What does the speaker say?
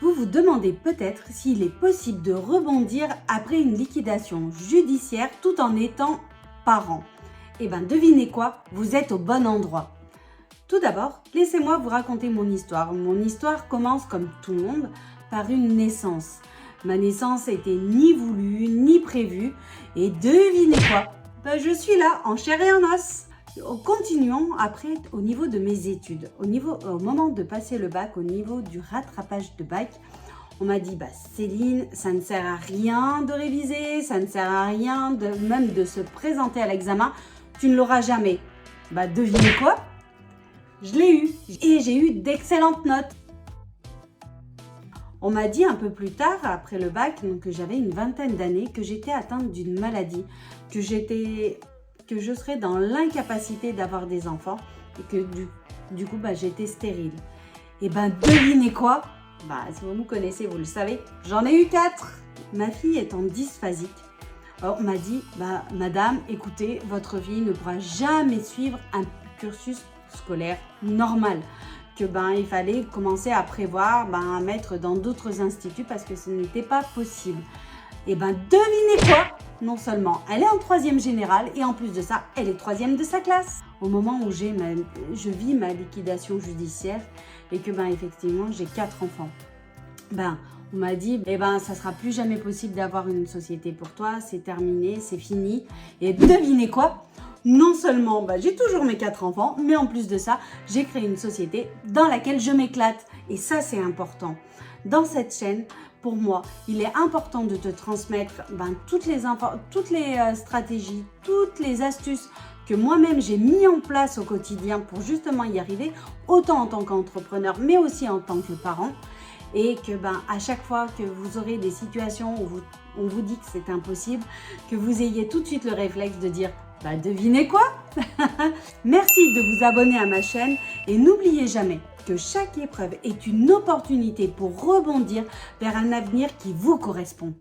Vous vous demandez peut-être s'il est possible de rebondir après une liquidation judiciaire tout en étant parent. Eh bien, devinez quoi? Vous êtes au bon endroit. Tout d'abord, laissez-moi vous raconter mon histoire. Mon histoire commence, comme tout le monde, par une naissance. Ma naissance n'était ni voulue, ni prévue. Et devinez quoi? Ben, je suis là, en chair et en os. Continuons après au niveau de mes études. Au moment de passer le bac, au niveau du rattrapage de bac, on m'a dit, Céline, ça ne sert à rien de réviser, ça ne sert à rien même de se présenter à l'examen, tu ne l'auras jamais. Devinez quoi? Je l'ai eu et j'ai eu d'excellentes notes. On m'a dit un peu plus tard, après le bac, que j'avais une vingtaine d'années, que j'étais atteinte d'une maladie, que je serais dans l'incapacité d'avoir des enfants et que du coup, j'étais stérile. Et devinez quoi? Si vous me connaissez, vous le savez, j'en ai eu 4. Ma fille étant dysphasique, on m'a dit, madame, écoutez, votre fille ne pourra jamais suivre un cursus scolaire normal. Que il fallait commencer à prévoir à mettre dans d'autres instituts parce que ce n'était pas possible. Et devinez quoi? Non seulement elle est en 3e générale et en plus de ça, elle est 3e de sa classe. Au moment où je vis ma liquidation judiciaire et que effectivement j'ai 4 enfants. On m'a dit, ça sera plus jamais possible d'avoir une société pour toi, c'est terminé, c'est fini. Et devinez quoi? Non seulement j'ai toujours mes 4 enfants, mais en plus de ça, j'ai créé une société dans laquelle je m'éclate. Et ça, c'est important. Dans cette chaîne, pour moi, il est important de te transmettre toutes les stratégies, toutes les astuces que moi-même j'ai mis en place au quotidien pour justement y arriver, autant en tant qu'entrepreneur, mais aussi en tant que parent. Et que à chaque fois que vous aurez des situations où on vous dit que c'est impossible, que vous ayez tout de suite le réflexe de dire devinez quoi? Merci de vous abonner à ma chaîne et n'oubliez jamais que chaque épreuve est une opportunité pour rebondir vers un avenir qui vous correspond.